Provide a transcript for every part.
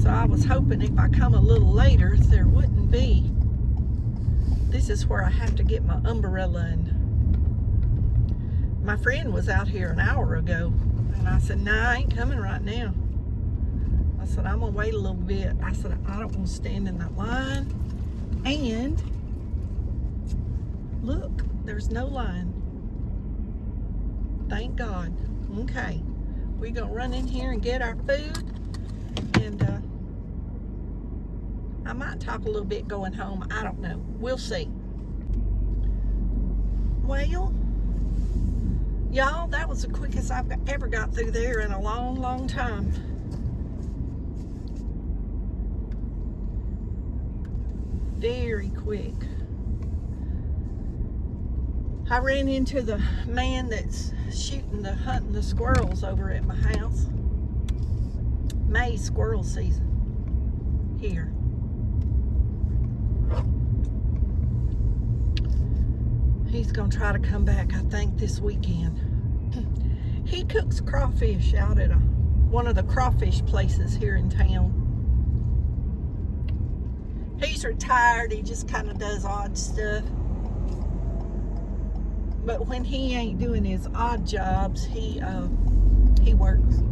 So I was hoping if I come a little later, there wouldn't be. This is where I have to get my umbrella, and my friend was out here an hour ago, and I said, nah, I ain't coming right now. I said, I'm gonna wait a little bit. I said, I don't want to stand in that line. And look, there's no line. Thank God. Okay, we're gonna run in here and get our food, and I might talk a little bit going home. I don't know. We'll see. Well, y'all, that was the quickest I've ever got through there in a long, long time. Very quick. I ran into the man that's hunting the squirrels over at my house. May squirrel season here. He's gonna try to come back, I think, this weekend. He cooks crawfish out at one of the crawfish places here in town. He's retired, he just kind of does odd stuff. But when he ain't doing his odd jobs, he works.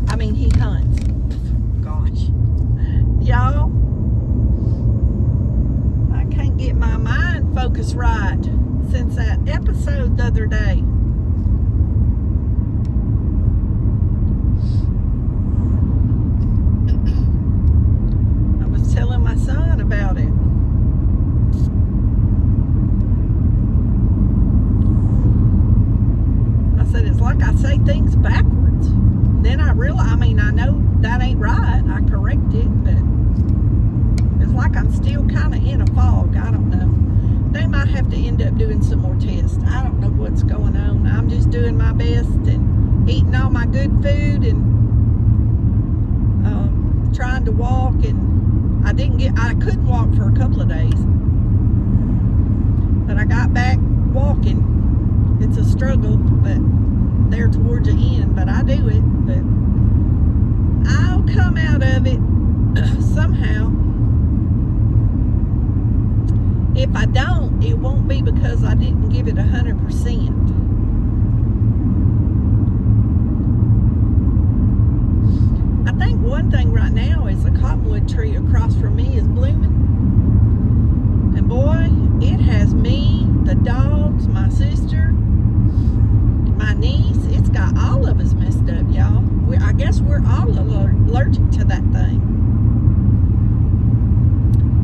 I mean, he hunts. Gosh. Y'all, I can't get my mind focused right since that episode the other day. I was telling my son about it. I said, it's like I say things backwards. Then I realize, I know that ain't right. I correct it, but it's like I'm still kind of in a fog. I don't know. They might have to end up doing some more tests. I don't know what's going on. I'm just doing my best and eating all my good food and trying to walk. And I couldn't walk for a couple of days, but I got back walking. It's a struggle, but there towards the end. But I do it. But I'll come out of it somehow. If I don't, it won't be because I didn't give it 100%. I think one thing right now is a cottonwood tree across from me is blooming. And boy, it has me, the dogs, my sister, my niece. It's got all of us messed up, y'all. I guess we're all allergic to that thing.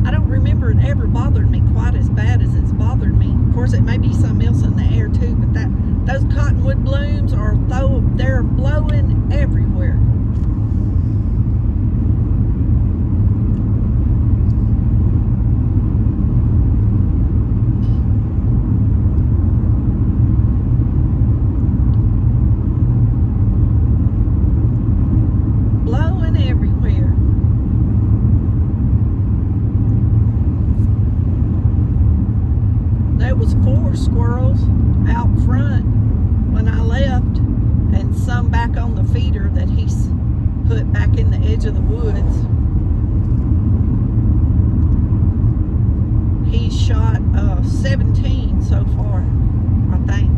I don't remember it ever bothered me quite as bad as it's bothered me. Of course, it may be something else in the air too, but those cottonwood blooms they're blowing everywhere. Squirrels out front when I left, and some back on the feeder that he's put back in the edge of the woods. He's shot 17 so far, I think.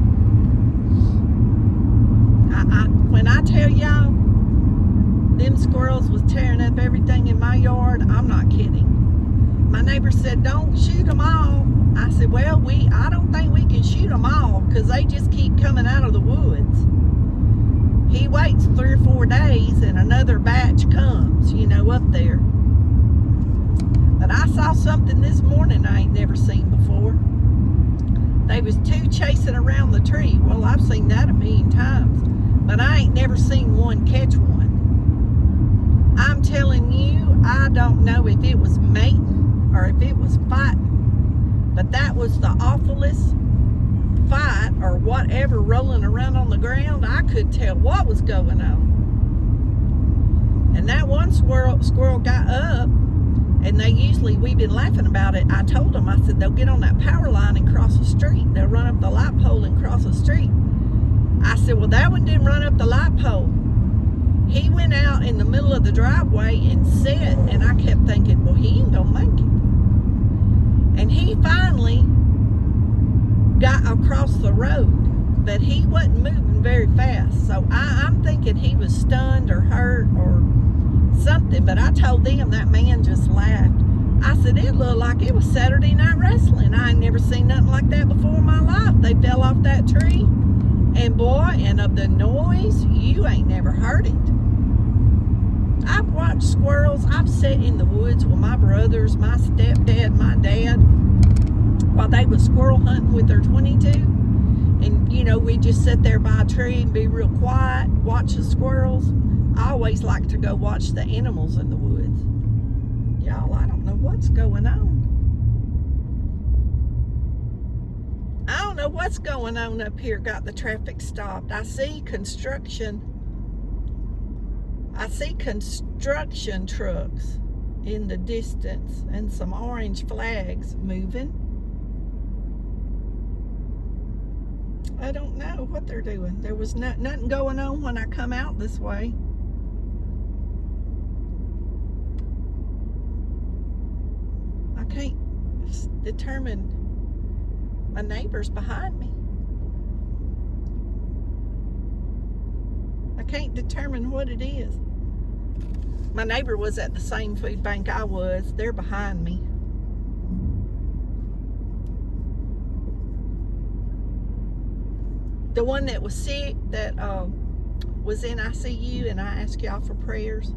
When I tell y'all them squirrels was tearing up everything in my yard, I'm not kidding. My neighbor said, don't shoot them all. I said, well, I don't think we can shoot them all because they just keep coming out of the woods. He waits 3 or 4 days and another batch comes, up there. But I saw something this morning I ain't never seen before. They was 2 chasing around the tree. Well, I've seen that a million times, but I ain't never seen one catch one. I'm telling you, I don't know if it was mating or if it was fighting. But that was the awfulest fight or whatever rolling around on the ground. I couldn't tell what was going on. And that one squirrel got up, and we've been laughing about it. I told them, I said, they'll get on that power line and cross the street. They'll run up the light pole and cross the street. I said, well, that one didn't run up the light pole. He went went out in the middle of the driveway and sat, and I kept thinking, well, he ain't gonna make it. And he finally got across the road, but he wasn't moving very fast. So I'm thinking he was stunned or hurt or something, but I told them that man just laughed. I said, it looked like it was Saturday Night Wrestling. I ain't never seen nothing like that before in my life. They fell off that tree, and boy, and of the noise, you ain't never heard it. I've watched squirrels. I've sat in the woods with my brothers, my stepdad, my dad, while they was squirrel hunting with their 22. And, you know, we just sit there by a tree and be real quiet, watch the squirrels. I always like to go watch the animals in the woods. Y'all, I don't know what's going on. I don't know what's going on up here. Got the traffic stopped. I see construction trucks in the distance and some orange flags moving. I don't know what they're doing. There was nothing going on when I come out this way. I can't determine. My neighbor's behind me. I can't determine what it is. My neighbor was at the same food bank I was. They're behind me. The one that was sick, that was in ICU, and I asked y'all for prayers.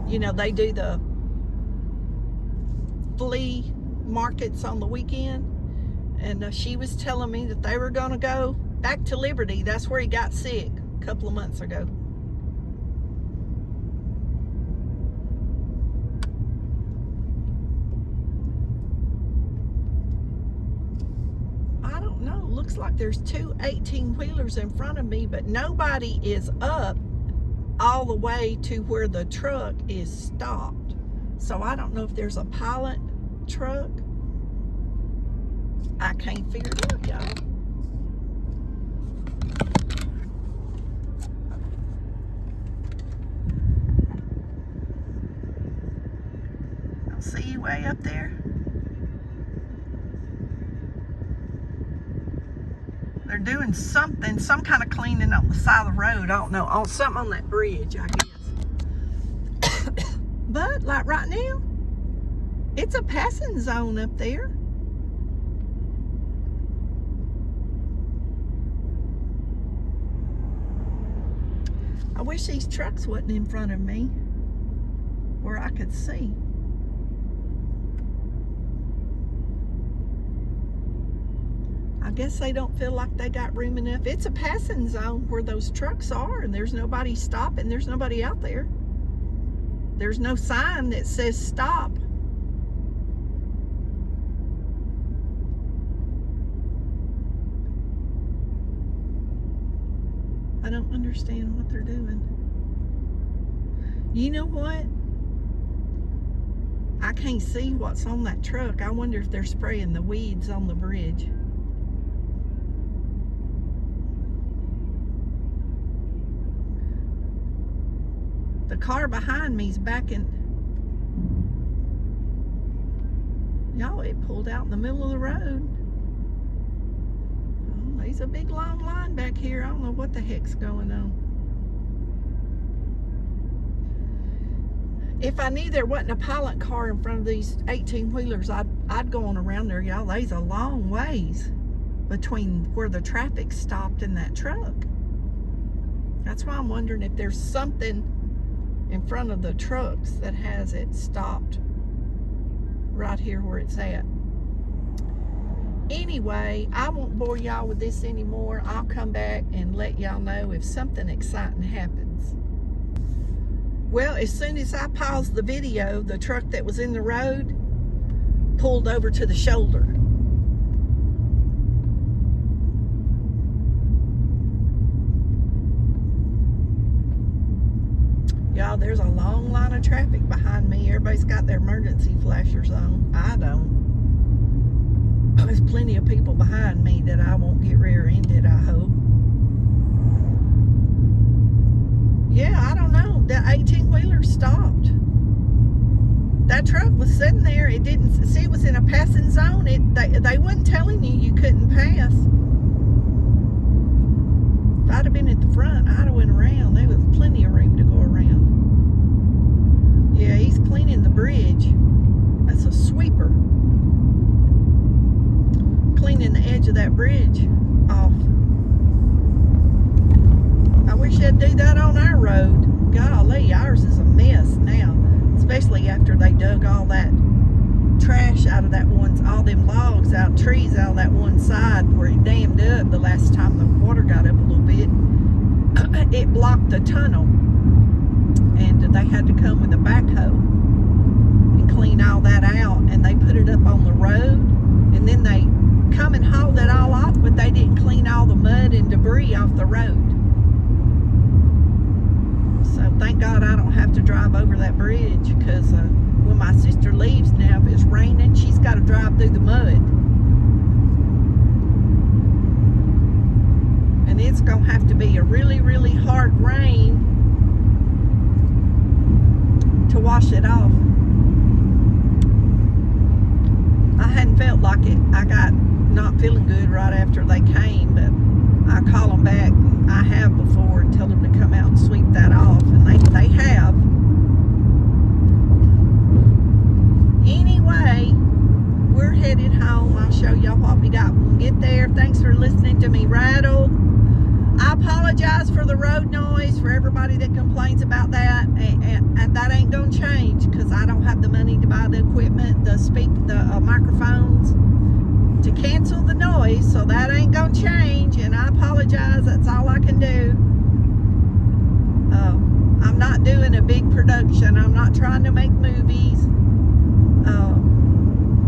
You know, they do the flea markets on the weekend, and she was telling me that they were going to go back to Liberty. That's where he got sick a couple of months ago. I don't know. Looks like there's two 18-wheelers in front of me, but nobody is up all the way to where the truck is stopped. So I don't know if there's a pilot truck. I can't figure it out, y'all. I'll see you way up there. They're doing something, some kind of cleaning on the side of the road. I don't know, on something on that bridge, I guess. But like right now, it's a passing zone up there. I wish these trucks wasn't in front of me where I could see. I guess they don't feel like they got room enough. It's a passing zone where those trucks are, and there's nobody stopping. There's nobody out there. There's no sign that says stop. I don't understand what they're doing. You know what? I can't see what's on that truck. I wonder if they're spraying the weeds on the bridge. The car behind me's backing. Y'all, it pulled out in the middle of the road. Oh, there's a big long line back here. I don't know what the heck's going on. If I knew there wasn't a pilot car in front of these 18-wheelers, I'd go on around there, y'all. There's a long ways between where the traffic stopped and that truck. That's why I'm wondering if there's something in front of the trucks that has it stopped right here where it's at. Anyway, I won't bore y'all with this anymore. I'll come back and let y'all know if something exciting happens. Well, as soon as I paused the video, the truck that was in the road pulled over to the shoulder. Y'all, there's a long line of traffic behind me. Everybody's got their emergency flashers on. I don't. There's plenty of people behind me that I won't get rear-ended, I hope. truck was sitting there. It didn't see, it was in a passing zone. They wasn't telling you couldn't pass. If I'd have been at the front, I'd have went around. There was plenty of room to go around. Yeah, he's cleaning the bridge. That's a sweeper. Cleaning the edge of that bridge off. I wish they'd do that on our road. Golly, ours is a mess now. Especially after they dug all that trash out of that one, all them logs out, trees out of that one side where it dammed up the last time the water got up a little bit. It blocked the tunnel, and they had to come with a backhoe and clean all that out, and they put it up on the road, and then they come and hauled it all off, but they didn't clean all the mud and debris off the road. So thank God I don't have to drive over that bridge, because when my sister leaves now, if it's raining, she's got to drive through the mud. And it's going to have to be a really, really hard rain to wash it off. I hadn't felt like it. I got not feeling good right after they came, but I call them back. I have before and tell them to come out and sweep that off, and they have. Anyway, we're headed home. I'll show y'all what we got when we get there. Thanks for listening to me rattle. I apologize for the road noise, for everybody that complains about that, and that ain't gonna change, because I don't have the money to buy the equipment, the microphones to cancel the noise, so that ain't gonna change, and I apologize. That's all I can do. I'm not doing a big production. I'm not trying to make movies.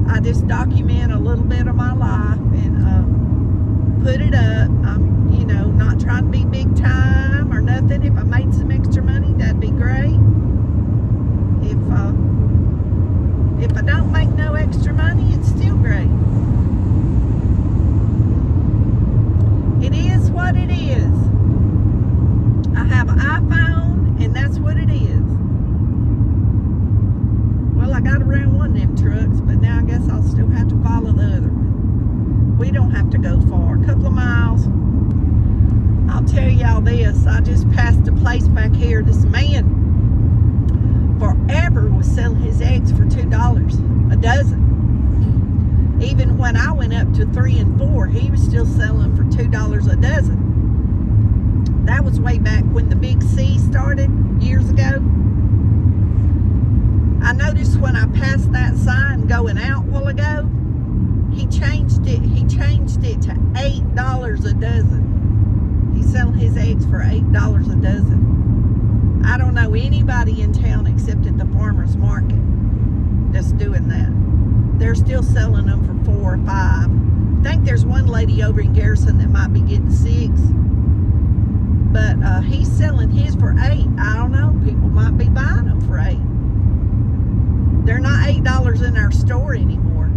I just document a little bit of my life and put it up. I'm, not trying to be big time or nothing. If I made some extra money, that'd be great. If I don't make no extra money, it's still great. It is what it is. I have an iPhone, and that's what it is. Well, I got around one of them trucks, but now I guess I'll still have to follow the other one. We don't have to go far, a couple of miles. I'll tell y'all this, I just passed a place back here. This man forever was selling his eggs for $2 a dozen. Even when I went up to 3 and 4, he was still selling for $2 a dozen. That was way back when the Big C started years ago. I noticed when I passed that sign going out a while ago, he changed it to $8 a dozen. He's selling his eggs for $8 a dozen. I don't know anybody in town except at the farmer's market that's doing that. They're still selling them for $4 or $5. I think there's one lady over in Garrison that might be getting 6. But he's selling his for $8. I don't know. People might be buying them for $8. They're not $8 in our store anymore.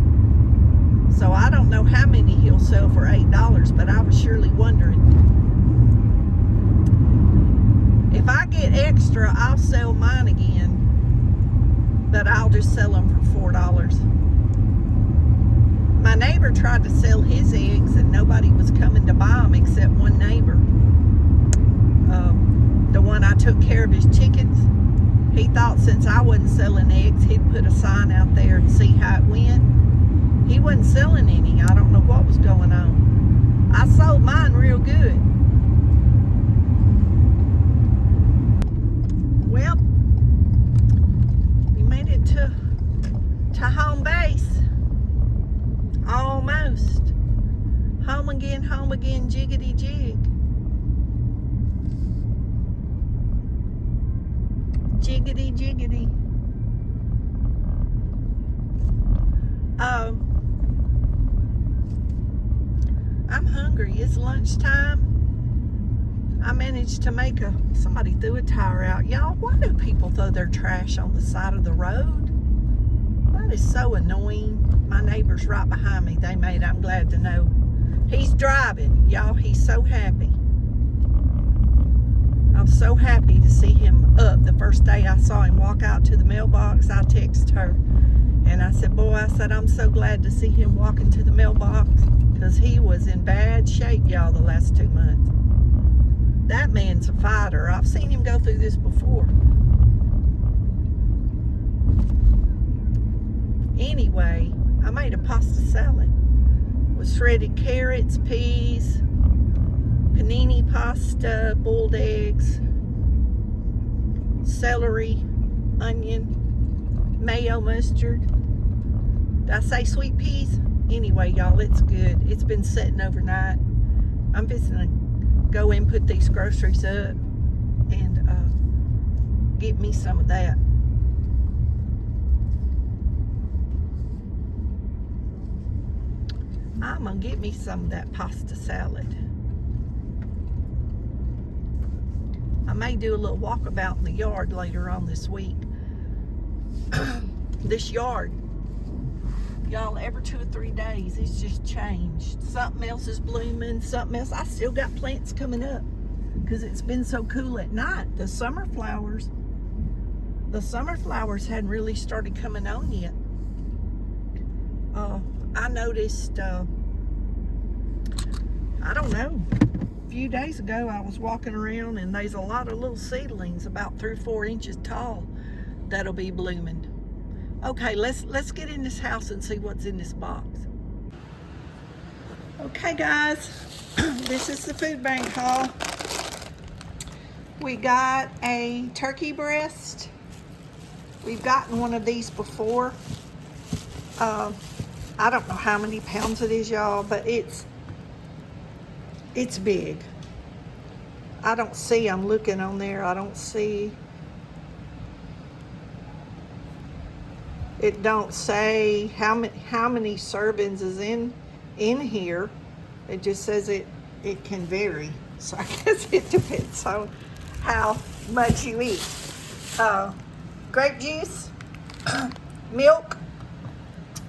So I don't know how many he'll sell for $8, but I was surely wondering. If I get extra, I'll sell mine again, but I'll just sell them for $4. My neighbor tried to sell his eggs, and nobody was coming to buy them except one neighbor. The one I took care of his chickens. He thought since I wasn't selling eggs, he'd put a sign out there and see how it went. He wasn't selling any. I don't know what was going on. I sold mine real good. Well, we made it to home base. Almost. Home again, jiggity jig. Jiggity jiggity. I'm hungry. It's lunchtime. I managed to make somebody threw a tire out. Y'all, why do people throw their trash on the side of the road? That is so annoying. My neighbor's right behind me. I'm glad to know. He's driving. Y'all, he's so happy. I've so happy to see him up. The first day I saw him walk out to the mailbox, I texted her. And I said, boy, I said, I'm so glad to see him walk into the mailbox, because he was in bad shape, y'all, the last 2 months. That man's a fighter. I've seen him go through this before. Anyway, I made a pasta salad with shredded carrots, peas, panini pasta, boiled eggs, celery, onion, mayo, mustard. Did I say sweet peas? Anyway, y'all, it's good. It's been sitting overnight. I'm fixing to go and put these groceries up and get me some of that. I'm gonna get me some of that pasta salad. I may do a little walkabout in the yard later on this week. This yard, y'all, every 2 or 3 days it's just changed. Something else is blooming, something else. I still got plants coming up because it's been so cool at night. The summer flowers hadn't really started coming on yet. I noticed, I don't know, a few days ago I was walking around and there's a lot of little seedlings about 3 or 4 inches tall that'll be blooming. Okay, let's get in this house and see what's in this box. Okay, guys, this is the food bank haul. We got a turkey breast. We've gotten one of these before. I don't know how many pounds it is, y'all, but it's big. I don't see, I'm looking on there, I don't see. It don't say how many servings is in here. It just says it can vary. So I guess it depends on how much you eat. Grape juice, milk.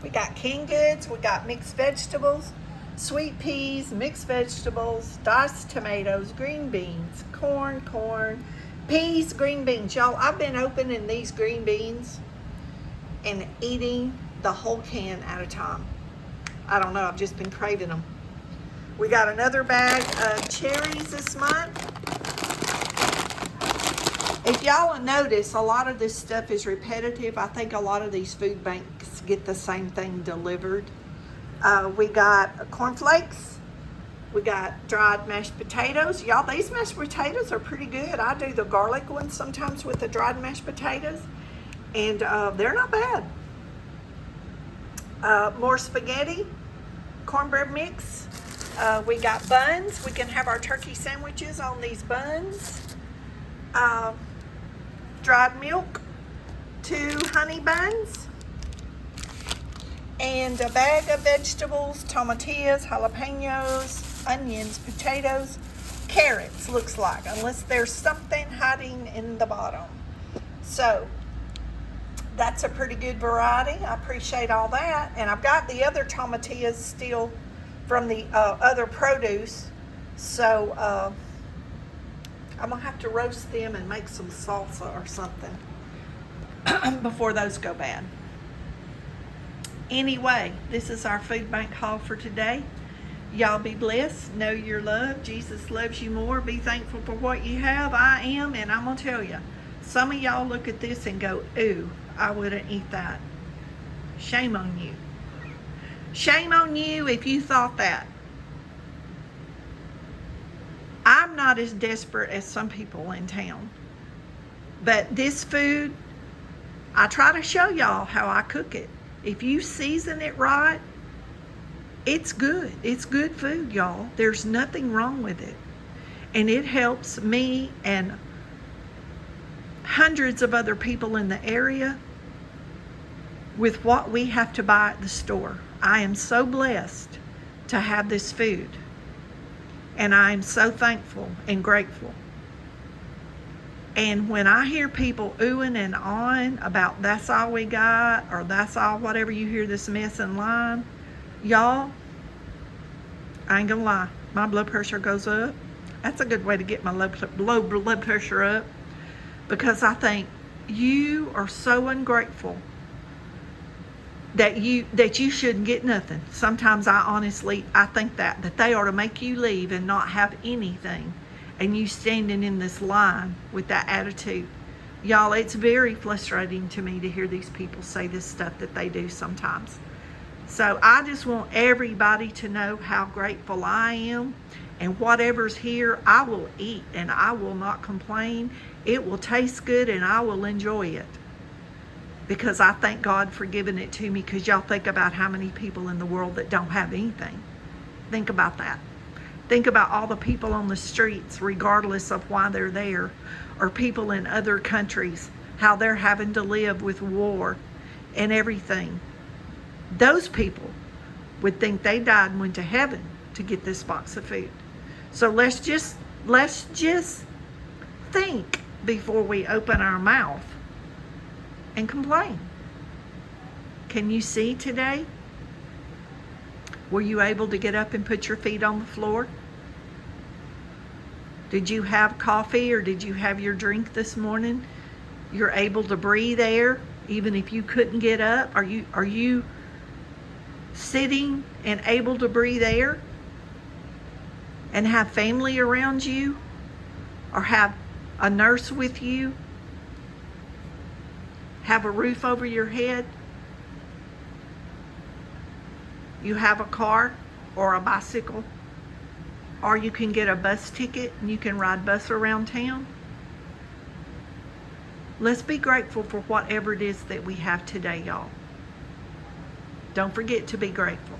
We got canned goods. We got mixed vegetables, sweet peas, mixed vegetables, diced tomatoes, green beans, corn, peas, green beans. Y'all, I've been opening these green beans and eating the whole can at a time. I don't know, I've just been craving them. We got another bag of cherries this month. If y'all will notice, a lot of this stuff is repetitive. I think a lot of these food banks get the same thing delivered. We got cornflakes. We got dried mashed potatoes. Y'all, these mashed potatoes are pretty good. I do the garlic ones sometimes with the dried mashed potatoes, and they're not bad. More spaghetti, cornbread mix. We got buns. We can have our turkey sandwiches on these buns. Dried milk, 2 honey buns, and a bag of vegetables, tomatillos, jalapenos, onions, potatoes, carrots, looks like, unless there's something hiding in the bottom. So that's a pretty good variety. I appreciate all that. And I've got the other tomatillos still from the other produce. So I'm gonna have to roast them and make some salsa or something before those go bad. Anyway, this is our food bank haul for today. Y'all be blessed. Know you're loved. Jesus loves you more. Be thankful for what you have. I am, and I'm gonna tell you, some of y'all look at this and go, ooh, I wouldn't eat that. Shame on you. Shame on you if you thought that. I'm not as desperate as some people in town. But this food, I try to show y'all how I cook it. If you season it right, it's good. It's good food, y'all. There's nothing wrong with it. And it helps me and hundreds of other people in the area with what we have to buy at the store. I am so blessed to have this food. And I am so thankful and grateful. And when I hear people oohing and awing about that's all we got, or that's all whatever you hear this mess and line, y'all, I ain't gonna lie, my blood pressure goes up. That's a good way to get my low blood pressure up, because I think you are so ungrateful that you shouldn't get nothing. Sometimes I think that they ought to make you leave and not have anything, and you standing in this line with that attitude. Y'all, it's very frustrating to me to hear these people say this stuff that they do sometimes. So I just want everybody to know how grateful I am, and whatever's here, I will eat and I will not complain. It will taste good and I will enjoy it, because I thank God for giving it to me. Because y'all think about how many people in the world that don't have anything. Think about that. Think about all the people on the streets, regardless of why they're there, or people in other countries, how they're having to live with war and everything. Those people would think they died and went to heaven to get this box of food. So let's just think before we open our mouth and complain. Can you see today? Were you able to get up and put your feet on the floor? Did you have coffee, or did you have your drink this morning? You're able to breathe air even if you couldn't get up. Are you sitting and able to breathe air and have family around you, or have a nurse with you, have a roof over your head? You have a car or a bicycle, or you can get a bus ticket and you can ride bus around town. Let's be grateful for whatever it is that we have today, y'all. Don't forget to be grateful.